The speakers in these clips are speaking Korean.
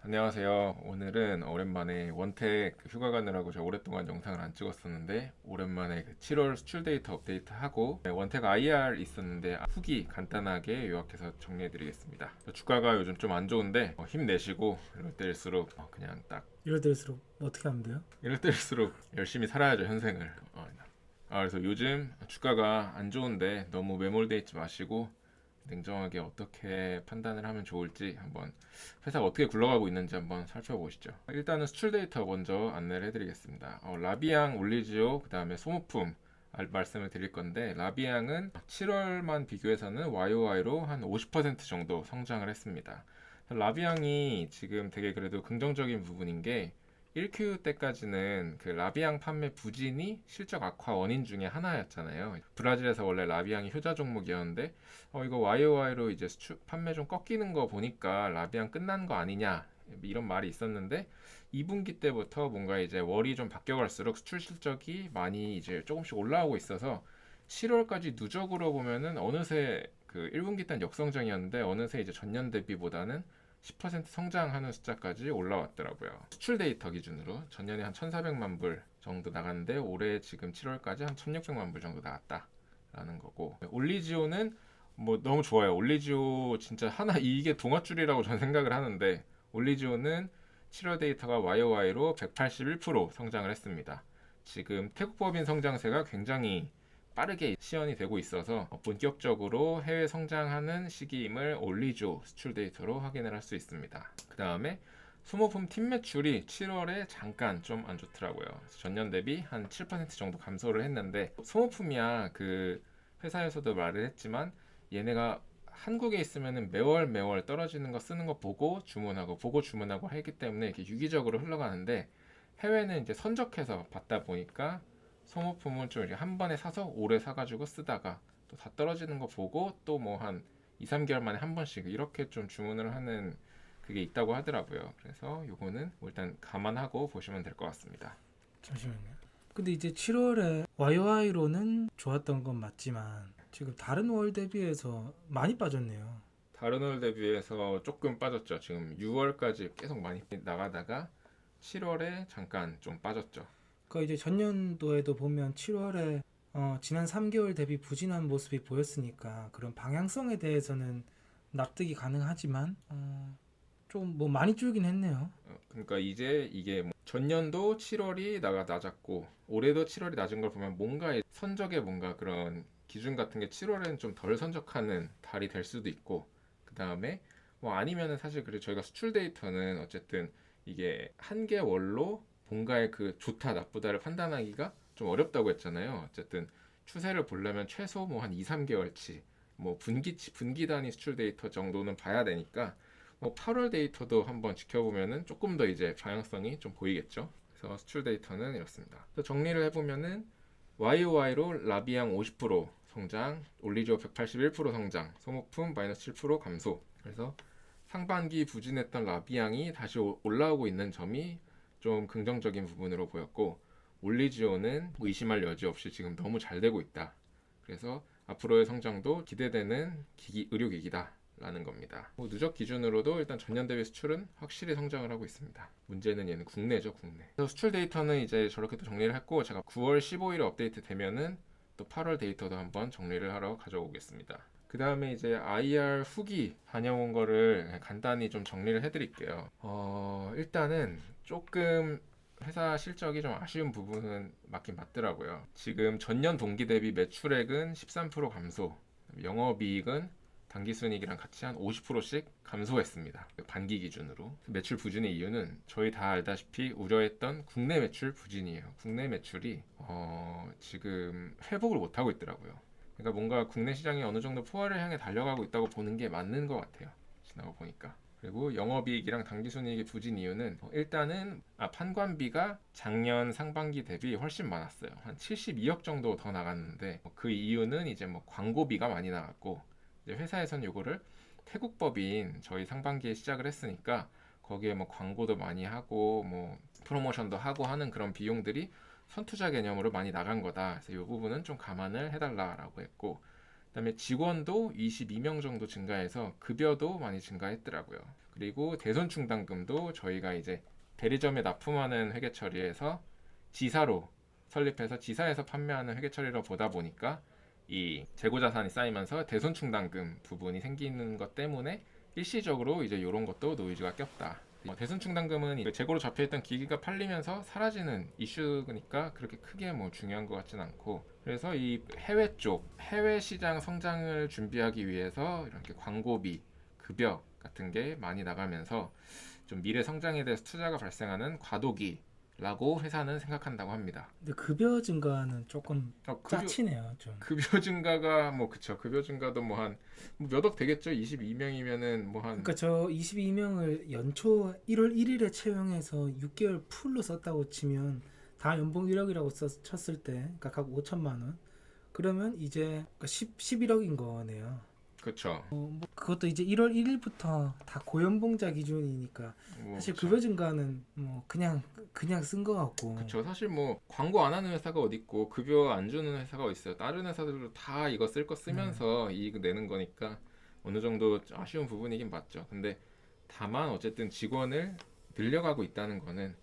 안녕하세요. 오늘은 오랜만에 원택 휴가 가느라고 제가 오랫동안 영상을 안 찍었었는데 오랜만에 7월 수출 데이터 업데이트하고 원택 IR 있었는데 후기 간단하게 요약해서 정리해드리겠습니다. 주가가 요즘 좀 안 좋은데 힘내시고 이럴 때일수록 그냥 딱 이럴 때일수록 어떻게 하면 돼요? 이럴 때일수록 열심히 살아야죠 현생을. 그래서 요즘 주가가 안 좋은데 너무 매몰돼 있지 마시고 냉정하게 어떻게 판단을 하면 좋을지 한번 회사가 어떻게 굴러가고 있는지 한번 살펴보시죠. 일단은 수출 데이터 먼저 안내를 해드리겠습니다. 라비앙, 올리지오, 그 다음에 소모품 말씀을 드릴 건데 라비앙은 7월만 비교해서는 YOY로 한 50% 정도 성장을 했습니다. 라비앙이 지금 되게 그래도 긍정적인 부분인 게 1Q 때까지는 그 라비앙 판매 부진이 실적 악화 원인 중에 하나였잖아요. 브라질에서 원래 라비앙이 효자 종목이었는데 이거 YOY로 이제 판매 좀 꺾이는 거 보니까 라비앙 끝난 거 아니냐 이런 말이 있었는데 2분기 때부터 뭔가 이제 월이 좀 바뀌어갈수록 수출 실적이 많이 이제 조금씩 올라오고 있어서 7월까지 누적으로 보면은 어느새 그 1분기 때는 역성장이었는데 어느새 이제 전년 대비보다는 10% 성장하는 숫자까지 올라왔더라고요. 수출 데이터 기준으로 전년에 한 1,400만 불 정도 나갔는데 올해 지금 7월까지 한 1,600만 불 정도 나왔다라는 거고 올리지오는 뭐 너무 좋아요. 올리지오 진짜 하나 이게 동아줄이라고 저는 생각을 하는데 올리지오는 7월 데이터가 YOY로 181% 성장을 했습니다. 지금 태국 법인 성장세가 굉장히 빠르게 시연이 되고 있어서 본격적으로 해외 성장하는 시기임을 올리죠 수출 데이터로 확인을 할 수 있습니다. 그 다음에 소모품 팀 매출이 7월에 잠깐 좀 안 좋더라고요. 전년 대비 한 7% 정도 감소를 했는데 소모품이야 그 회사에서도 말을 했지만 얘네가 한국에 있으면 매월 매월 떨어지는 거 쓰는 거 보고 주문하고 하기 때문에 이렇게 유기적으로 흘러가는데 해외는 이제 선적해서 받다 보니까 소모품은 좀 이렇게 한 번에 사서 오래 사가지고 쓰다가 또 다 떨어지는 거 보고 또 뭐 한 2, 3개월 만에 한 번씩 이렇게 좀 주문을 하는 그게 있다고 하더라고요. 그래서 요거는 뭐 일단 감안하고 보시면 될 것 같습니다. 잠시만요. 근데 이제 7월에 YOY로는 좋았던 건 맞지만 지금 다른 월 대비해서 많이 빠졌네요. 다른 월 대비해서 조금 빠졌죠. 지금 6월까지 계속 많이 나가다가 7월에 잠깐 좀 빠졌죠. 그러니까 이제 전년도에도 보면 7월에 지난 3개월 대비 부진한 모습이 보였으니까 그런 방향성에 대해서는 납득이 가능하지만 좀 뭐 많이 줄긴 했네요. 그러니까 이제 이게 뭐 전년도 7월이 낮았고 올해도 7월이 낮은 걸 보면 뭔가 선적의 뭔가 그런 기준 같은 게 7월에는 좀 덜 선적하는 달이 될 수도 있고 그 다음에 뭐 아니면은 사실 그래 저희가 수출 데이터는 어쨌든 이게 한 개월로 뭔가의 그 좋다 나쁘다를 판단하기가 좀 어렵다고 했잖아요. 어쨌든 추세를 보려면 최소 뭐 한 2, 3개월치 뭐 분기 단위 수출 데이터 정도는 봐야 되니까 8월 데이터도 한번 지켜보면은 조금 더 이제 방향성이 좀 보이겠죠. 그래서 수출 데이터는 이렇습니다. 정리를 해보면은 YOY로 라비앙 50% 성장, 올리지오 181% 성장, 소모품 마이너스 7% 감소. 그래서 상반기 부진했던 라비앙이 다시 올라오고 있는 점이 좀 긍정적인 부분으로 보였고 올리지오는 뭐 의심할 여지 없이 지금 너무 잘 되고 있다. 그래서 앞으로의 성장도 기대되는 의료기기다. 라는 겁니다. 뭐 누적 기준으로도 일단 전년 대비 수출은 확실히 성장을 하고 있습니다. 문제는 얘는 국내죠, 국내. 그래서 수출 데이터는 이제 저렇게 또 정리를 했고 제가 9월 15일에 업데이트 되면은 또 8월 데이터도 한번 정리를 하러 가져오겠습니다. 그 다음에 이제 IR 후기 다녀온 거를 간단히 좀 정리를 해드릴게요. 일단은 조금 회사 실적이 좀 아쉬운 부분은 맞긴 맞더라고요. 지금 전년 동기 대비 매출액은 13% 감소, 영업이익은 당기순이익이랑 같이 한 50%씩 감소했습니다. 반기 기준으로. 매출 부진의 이유는 저희 다 알다시피 우려했던 국내 매출 부진이에요. 국내 매출이 지금 회복을 못하고 있더라고요. 그러니까 뭔가 국내 시장이 어느 정도 포화를 향해 달려가고 있다고 보는 게 맞는 것 같아요. 지나고 보니까. 그리고 영업이익이랑 당기순이익의 부진 이유는 일단은 판관비가 작년 상반기 대비 훨씬 많았어요. 한 72억 정도 더 나갔는데 그 이유는 이제 뭐 광고비가 많이 나갔고 회사에서는 이거를 태국 법인 저희 상반기에 시작을 했으니까 거기에 뭐 광고도 많이 하고 뭐 프로모션도 하고 하는 그런 비용들이 선투자 개념으로 많이 나간 거다. 그래서 이 부분은 좀 감안을 해달라라고 했고 그다음에 직원도 22명 정도 증가해서 급여도 많이 증가했더라고요. 그리고 대손충당금도 저희가 이제 대리점에 납품하는 회계 처리에서 지사로 설립해서 지사에서 판매하는 회계 처리로 보다 보니까 이 재고 자산이 쌓이면서 대손충당금 부분이 생기는 것 때문에 일시적으로 이제 이런 것도 노이즈가 꼈다. 대손충당금은 재고로 잡혀있던 기기가 팔리면서 사라지는 이슈니까 그렇게 크게 뭐 중요한 것 같진 않고, 그래서 이 해외 쪽 해외 시장 성장을 준비하기 위해서 이렇게 광고비, 급여 같은 게 많이 나가면서 좀 미래 성장에 대해서 투자가 발생하는 과도기라고 회사는 생각한다고 합니다. 근데 급여 증가는 조금 급여, 짜치네요, 좀. 급여 증가가 뭐 그쵸. 급여 증가도 뭐 한 몇 억 되겠죠. 22명이면은 뭐 한 그러니까 저 22명을 연초 1월 1일에 채용해서 6개월 풀로 썼다고 치면 다 연봉 1억이라고 쳤을 때, 그러니까 각 5천만 원. 그러면 이제 11억인 거네요. 그쵸. 뭐 그것도 이제 1월 1일부터 다 고연봉자 기준이니까 뭐 사실 그쵸. 급여 증가는 뭐 그냥 쓴 거 같고. 그쵸. 사실 뭐 광고 안 하는 회사가 어디 있고 급여 안 주는 회사가 있어요. 다른 회사들도 다 이거 쓸 거 쓰면서 이익 내는 거니까 어느 정도 아쉬운 부분이긴 맞죠. 근데 다만 어쨌든 직원을 늘려가고 있다는 거는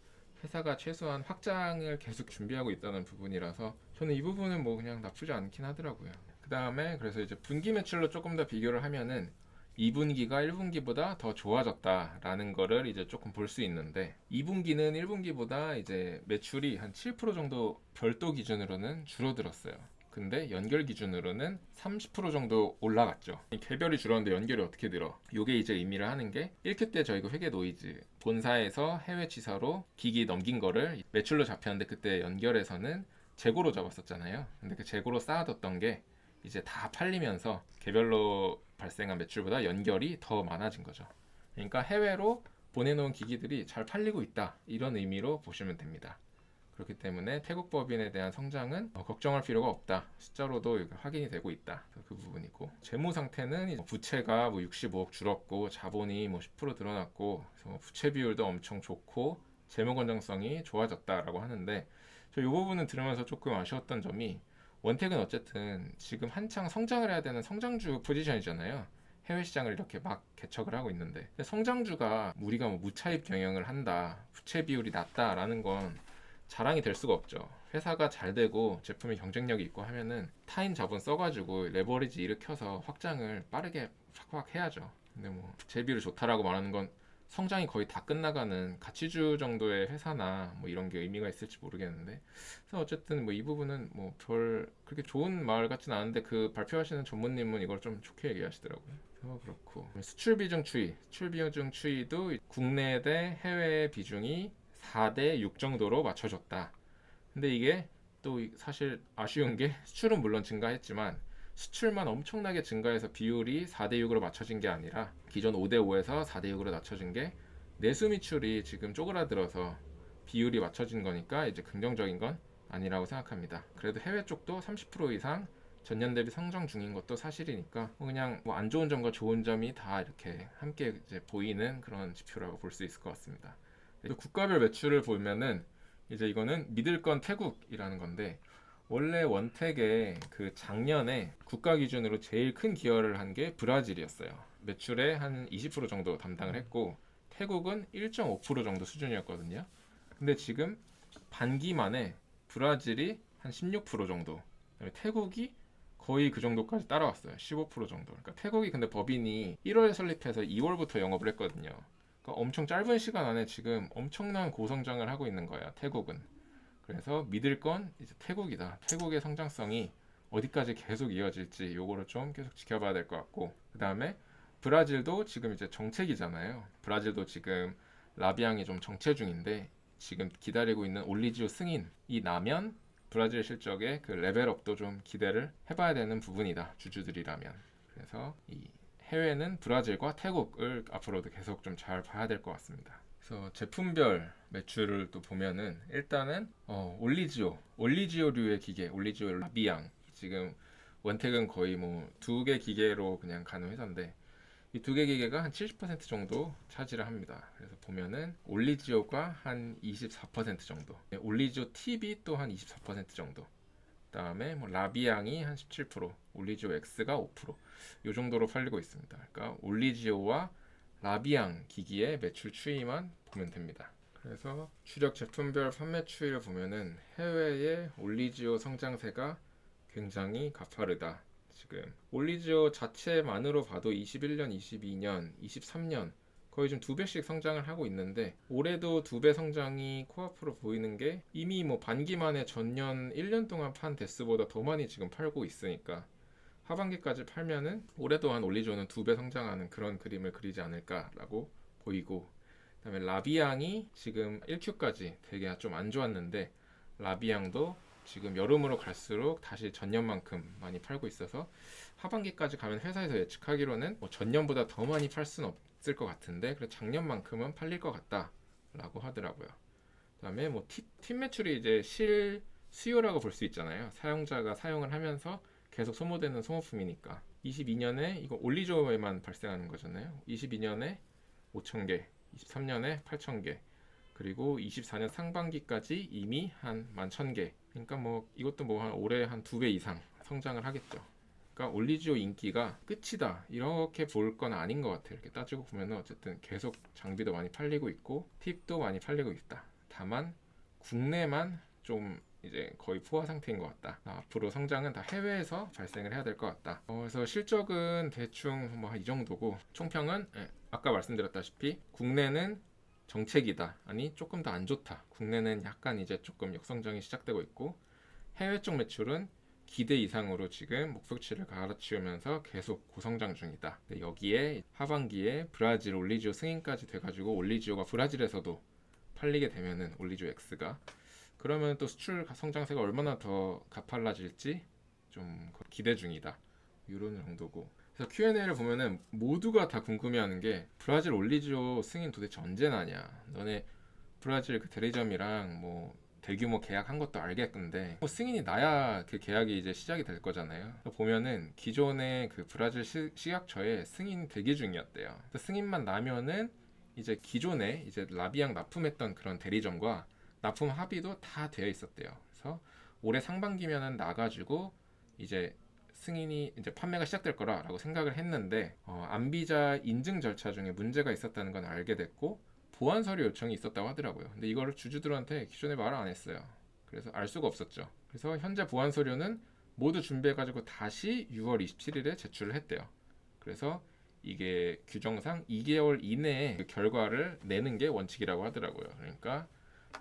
회사가 최소한 확장을 계속 준비하고 있다는 부분이라서 저는 이 부분은 뭐 그냥 나쁘지 않긴 하더라고요. 그 다음에 그래서 이제 분기 매출로 조금 더 비교를 하면은 2분기가 1분기보다 더 좋아졌다라는 거를 이제 조금 볼 수 있는데, 2분기는 1분기보다 이제 매출이 한 7% 정도 별도 기준으로는 줄어들었어요. 근데 연결 기준으로는 30% 정도 올라갔죠. 개별이 줄었는데 연결이 어떻게 들어? 요게 이제 의미를 하는 게 1큐 때 저희가 회계 노이즈, 본사에서 해외 지사로 기기 넘긴 거를 매출로 잡혔는데 그때 연결에서는 재고로 잡았었잖아요. 근데 그 재고로 쌓아뒀던 게 이제 다 팔리면서 개별로 발생한 매출보다 연결이 더 많아진 거죠. 그러니까 해외로 보내놓은 기기들이 잘 팔리고 있다, 이런 의미로 보시면 됩니다. 그렇기 때문에 태국 법인에 대한 성장은 걱정할 필요가 없다, 숫자로도 확인이 되고 있다, 그 부분이고, 재무 상태는 부채가 뭐 65억 줄었고 자본이 뭐 10% 늘어났고, 그래서 부채 비율도 엄청 좋고 재무 건전성이 좋아졌다라고 하는데, 저 이 부분은 들으면서 조금 아쉬웠던 점이, 원택은 어쨌든 지금 한창 성장을 해야 되는 성장주 포지션이잖아요. 해외 시장을 이렇게 막 개척을 하고 있는데, 근데 성장주가 우리가 뭐 무차입 경영을 한다, 부채 비율이 낮다라는 건 자랑이 될 수가 없죠. 회사가 잘 되고 제품이 경쟁력이 있고 하면은 타인 자본 써가지고 레버리지 일으켜서 확장을 빠르게 확 해야죠. 근데 뭐 부채 비율이 좋다라고 말하는 건 성장이 거의 다 끝나가는 가치주 정도의 회사나 뭐 이런 게 의미가 있을지 모르겠는데, 그래서 어쨌든 뭐 이 부분은 뭐 별 그렇게 좋은 말 같진 않은데, 그 발표하시는 전무님은 이걸 좀 좋게 얘기하시더라고요. 그래서 그렇고, 수출 비중 추이, 수출 비중 추이도 국내 대 해외 비중이 4대 6 정도로 맞춰졌다. 근데 이게 또 사실 아쉬운 게, 수출은 물론 증가했지만 수출만 엄청나게 증가해서 비율이 4대 6으로 맞춰진 게 아니라 기존 5대 5에서 4대 6으로 낮춰진 게 내수 미출이 지금 쪼그라들어서 비율이 맞춰진 거니까 이제 긍정적인 건 아니라고 생각합니다. 그래도 해외 쪽도 30% 이상 전년 대비 성장 중인 것도 사실이니까 그냥 뭐 안 좋은 점과 좋은 점이 다 이렇게 함께 이제 보이는 그런 지표라고 볼 수 있을 것 같습니다. 국가별 매출을 보면은 이제 이거는 믿을 건 태국이라는 건데, 원래 원택의 그 작년에 국가 기준으로 제일 큰 기여를 한 게 브라질이었어요. 매출의 한 20% 정도 담당을 했고, 태국은 1.5% 정도 수준이었거든요. 근데 지금 반기 만에 브라질이 한 16% 정도, 그다음에 태국이 거의 그 정도까지 따라왔어요. 15% 정도. 그러니까 태국이 근데 법인이 1월에 설립해서 2월부터 영업을 했거든요. 그러니까 엄청 짧은 시간 안에 지금 엄청난 고성장을 하고 있는 거야, 태국은. 그래서 믿을 건 이제 태국이다. 태국의 성장성이 어디까지 계속 이어질지 요거를 좀 계속 지켜봐야 될 것 같고, 그 다음에 브라질도 지금 이제 정책이잖아요. 브라질도 지금 라비앙이 좀 정체 중인데, 지금 기다리고 있는 올리지오 승인이 나면 브라질 실적의 그 레벨업도 좀 기대를 해봐야 되는 부분이다, 주주들이라면. 그래서 이 해외는 브라질과 태국을 앞으로도 계속 좀 잘 봐야 될 것 같습니다. 그래서 제품별 매출을 또 보면은, 일단은 올리지오류의 기계, 올리지오 라비앙, 지금 원택은 거의 뭐 2개 기계로 그냥 가는 회사인데, 이 2개 기계가 한 70% 정도 차지를 합니다. 그래서 보면은 올리지오가 한 24% 정도, 올리지오 TV 또 한 24% 정도, 그다음에 뭐 라비앙이 한 17%, 올리지오 X가 5%. 이 정도로 팔리고 있습니다. 그러니까 올리지오와 라비앙 기기의 매출 추이만 보면 됩니다. 그래서 주력 제품별 판매 추이를 보면은 해외의 올리지오 성장세가 굉장히 가파르다. 지금 올리지오 자체만으로 봐도 21년, 22년, 23년 거의 좀 2배씩 성장을 하고 있는데 올해도 2배 성장이 코앞으로 보이는 게 이미 뭐 반기 만에 전년 1년 동안 판 대수보다 더 많이 지금 팔고 있으니까 하반기까지 팔면은 올해도 한 올리지오는 2배 성장하는 그런 그림을 그리지 않을까라고 보이고, 그다음에 라비앙이 지금 1Q까지 되게 좀 안 좋았는데 라비앙도 지금 여름으로 갈수록 다시 전년만큼 많이 팔고 있어서 하반기까지 가면 회사에서 예측하기로는 뭐 전년보다 더 많이 팔 수는 없을 것 같은데 그래 작년만큼은 팔릴 것 같다라고 하더라고요. 그다음에 뭐 팀 매출이 이제 실 수요라고 볼 수 있잖아요. 사용자가 사용을 하면서 계속 소모되는 소모품이니까 22년에 이거 올리조에만 발생하는 거잖아요. 22년에 5,000개, 23년에 8,000개, 그리고 24년 상반기까지 이미 한 11,000개. 그러니까 뭐 이것도 뭐 한 올해 한 2배 이상 성장을 하겠죠. 그러니까 올리지오 인기가 끝이다 이렇게 볼 건 아닌 것 같아요. 이렇게 따지고 보면 어쨌든 계속 장비도 많이 팔리고 있고 팁도 많이 팔리고 있다. 다만 국내만 좀 이제 거의 포화 상태인 것 같다. 앞으로 성장은 다 해외에서 발생을 해야 될 것 같다. 그래서 실적은 대충 뭐 이 정도고 총평은 아까 말씀드렸다시피 국내는 정책이다. 아니 조금 더 안 좋다. 국내는 약간 이제 조금 역성장이 시작되고 있고 해외 쪽 매출은 기대 이상으로 지금 목표치를 갈아치우면서 계속 고성장 중이다. 여기에 하반기에 브라질 올리지오 승인까지 돼가지고 올리지오가 브라질에서도 팔리게 되면은 올리지오 X가 그러면 또 수출 성장세가 얼마나 더 가팔라질지 좀 기대 중이다. 이런 정도고. 그래서 Q&A를 보면은 모두가 다 궁금해하는 게 브라질 올리지오 승인 도대체 언제 나냐. 너네 브라질 그 대리점이랑 뭐 대규모 계약한 것도 알겠는데 뭐 승인이 나야 그 계약이 이제 시작이 될 거잖아요. 보면은 기존의 그 브라질 식약처에 승인 대기 중이었대요. 승인만 나면은 이제 기존에 이제 라비앙 납품했던 그런 대리점과 납품 합의도 다 되어 있었대요. 그래서 올해 상반기면은 나가지고 이제 승인이 이제 판매가 시작될 거라고 생각을 했는데 안비자 인증 절차 중에 문제가 있었다는 건 알게 됐고 보완 서류 요청이 있었다고 하더라고요. 근데 이거를 주주들한테 기존에 말을 안 했어요. 그래서 알 수가 없었죠. 그래서 현재 보완 서류는 모두 준비해가지고 다시 6월 27일에 제출을 했대요. 그래서 이게 규정상 2개월 이내에 그 결과를 내는 게 원칙이라고 하더라고요. 그러니까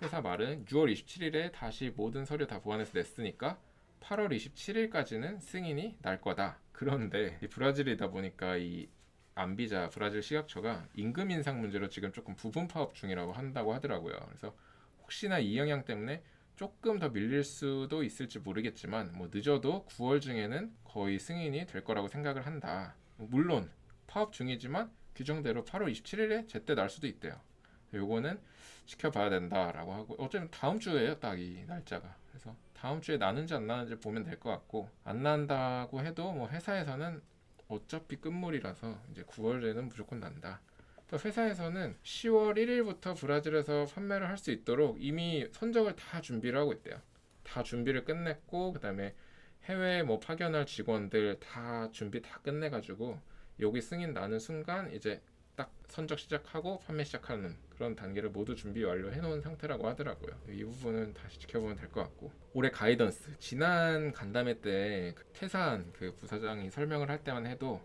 회사 말은 6월 27일에 다시 모든 서류 다 보완해서 냈으니까 8월 27일까지는 승인이 날 거다. 그런데 이 브라질이다 보니까 이 안비자 브라질 식약처가 임금 인상 문제로 지금 조금 부분 파업 중이라고 한다고 하더라고요. 그래서 혹시나 이 영향 때문에 조금 더 밀릴 수도 있을지 모르겠지만 뭐 늦어도 9월 중에는 거의 승인이 될 거라고 생각을 한다. 물론 파업 중이지만 규정대로 8월 27일에 제때 날 수도 있대요. 요거는 지켜봐야 된다라고 하고 어차피 다음 주에요, 딱 이 날짜가. 그래서 다음 주에 나는지 안 나는지 보면 될 것 같고 안 난다고 해도 뭐 회사에서는 어차피 끝물이라서 이제 9월에는 무조건 난다. 또 회사에서는 10월 1일부터 브라질에서 판매를 할 수 있도록 이미 선적을 다 준비를 하고 있대요. 다 준비를 끝냈고 그다음에 해외에 뭐 파견할 직원들 다 준비 다 끝내가지고 여기 승인 나는 순간 이제 딱 선적 시작하고 판매 시작하는 그런 단계를 모두 준비 완료해 놓은 상태라고 하더라고요. 이 부분은 다시 지켜보면 될 것 같고 올해 가이던스 지난 간담회 때 태산 그 부사장이 설명을 할 때만 해도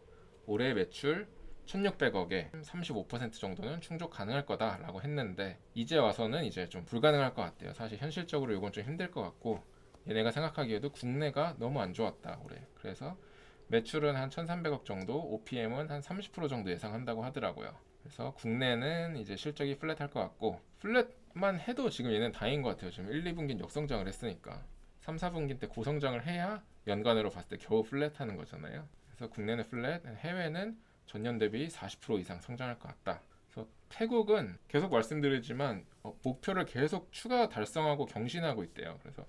올해 매출 1600억에 35% 정도는 충족 가능할 거다라고 했는데 이제 와서는 이제 좀 불가능할 것 같대요. 사실 현실적으로 이건 좀 힘들 것 같고 얘네가 생각하기에도 국내가 너무 안 좋았다 올해. 그래서 매출은 한 1300억 정도, OPM은 한 30% 정도 예상한다고 하더라고요. 그래서 국내는 이제 실적이 플랫할 것 같고 플랫만 해도 지금 얘는 다행인 것 같아요. 지금 1, 2분기는 역성장을 했으니까 3, 4분기 때 고성장을 해야 연간으로 봤을 때 겨우 플랫하는 거잖아요. 그래서 국내는 플랫, 해외는 전년 대비 40% 이상 성장할 것 같다. 그래서 태국은 계속 말씀드리지만 목표를 계속 추가 달성하고 경신하고 있대요. 그래서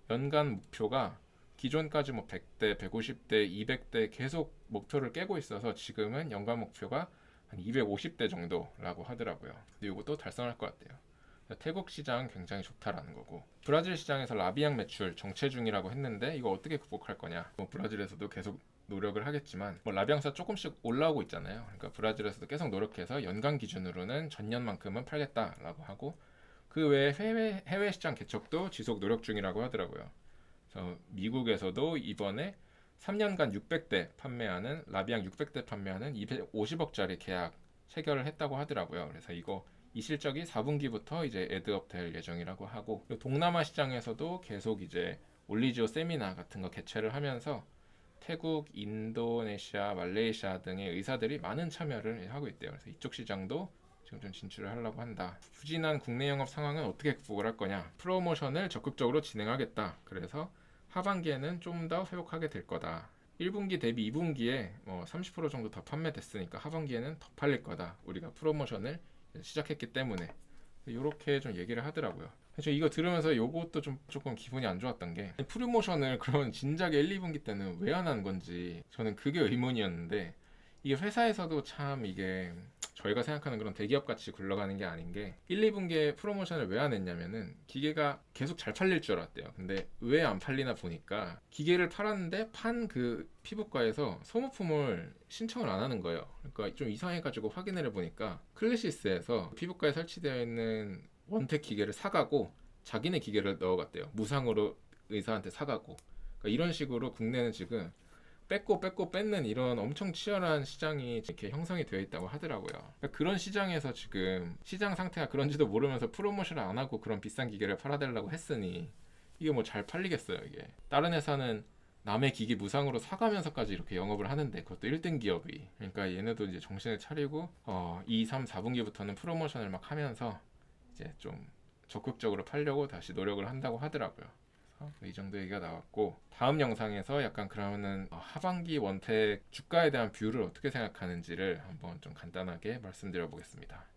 연간 목표가 기존까지 뭐 100대, 150대, 200대 계속 목표를 깨고 있어서 지금은 연간 목표가 한 250대 정도라고 하더라고요. 근데 이것도 달성할 것 같아요. 태국 시장 굉장히 좋다라는 거고, 브라질 시장에서 라비앙 매출 정체 중이라고 했는데 이거 어떻게 극복할 거냐. 뭐 브라질에서도 계속 노력을 하겠지만 뭐 라비앙사 조금씩 올라오고 있잖아요. 그러니까 브라질에서도 계속 노력해서 연간 기준으로는 전년만큼은 팔겠다라고 하고, 그 외에 해외 시장 개척도 지속 노력 중이라고 하더라고요. 그래서 미국에서도 이번에 3년간 600대 판매하는 라비앙 600대 판매하는 250억짜리 계약 체결을 했다고 하더라고요. 그래서 이거 이 실적이 4분기부터 이제 애드업 될 예정이라고 하고, 그리고 동남아 시장에서도 계속 이제 올리지오 세미나 같은 거 개최를 하면서 태국, 인도네시아, 말레이시아 등의 의사들이 많은 참여를 하고 있대요. 그래서 이쪽 시장도 지금 좀 진출을 하려고 한다. 부진한 국내 영업 상황은 어떻게 극복을 할 거냐. 프로모션을 적극적으로 진행하겠다. 그래서 하반기에는 좀 더 회복하게 될 거다. 1분기 대비 2분기에 뭐 30% 정도 더 판매됐으니까 하반기에는 더 팔릴 거다. 우리가 프로모션을 시작했기 때문에. 이렇게 좀 얘기를 하더라고요. 그래서 이거 들으면서 요것도 좀 조금 기분이 안 좋았던 게, 프로모션을 그런 진작에 1, 2분기 때는 왜 안 하는 건지 저는 그게 의문이었는데, 이게 회사에서도 참 이게 저희가 생각하는 그런 대기업 같이 굴러가는 게 아닌 게, 1, 2분기에 프로모션을 왜 안 했냐면은 기계가 계속 잘 팔릴 줄 알았대요. 근데 왜 안 팔리나 보니까 기계를 팔았는데 판 그 피부과에서 소모품을 신청을 안 하는 거예요. 그러니까 좀 이상해가지고 확인을 해보니까 클래시스에서 피부과에 설치되어 있는 원택 기계를 사가고 자기네 기계를 넣어갔대요. 무상으로 의사한테 사가고. 그러니까 이런 식으로 국내는 지금 뺏고 뺏는 이런 엄청 치열한 시장이 이렇게 형성이 되어 있다고 하더라고요. 그러니까 그런 시장에서 지금 시장 상태가 그런지도 모르면서 프로모션을 안 하고 그런 비싼 기계를 팔아달라고 했으니 이게 뭐 잘 팔리겠어요. 이게 다른 회사는 남의 기기 무상으로 사가면서까지 이렇게 영업을 하는데, 그것도 1등 기업이. 그러니까 얘네도 이제 정신을 차리고 2, 3, 4분기부터는 프로모션을 막 하면서 이제 좀 적극적으로 팔려고 다시 노력을 한다고 하더라고요. 이 정도 얘기가 나왔고, 다음 영상에서 약간 그러면은 하반기 원택 주가에 대한 뷰를 어떻게 생각하는지를 한번 좀 간단하게 말씀드려 보겠습니다.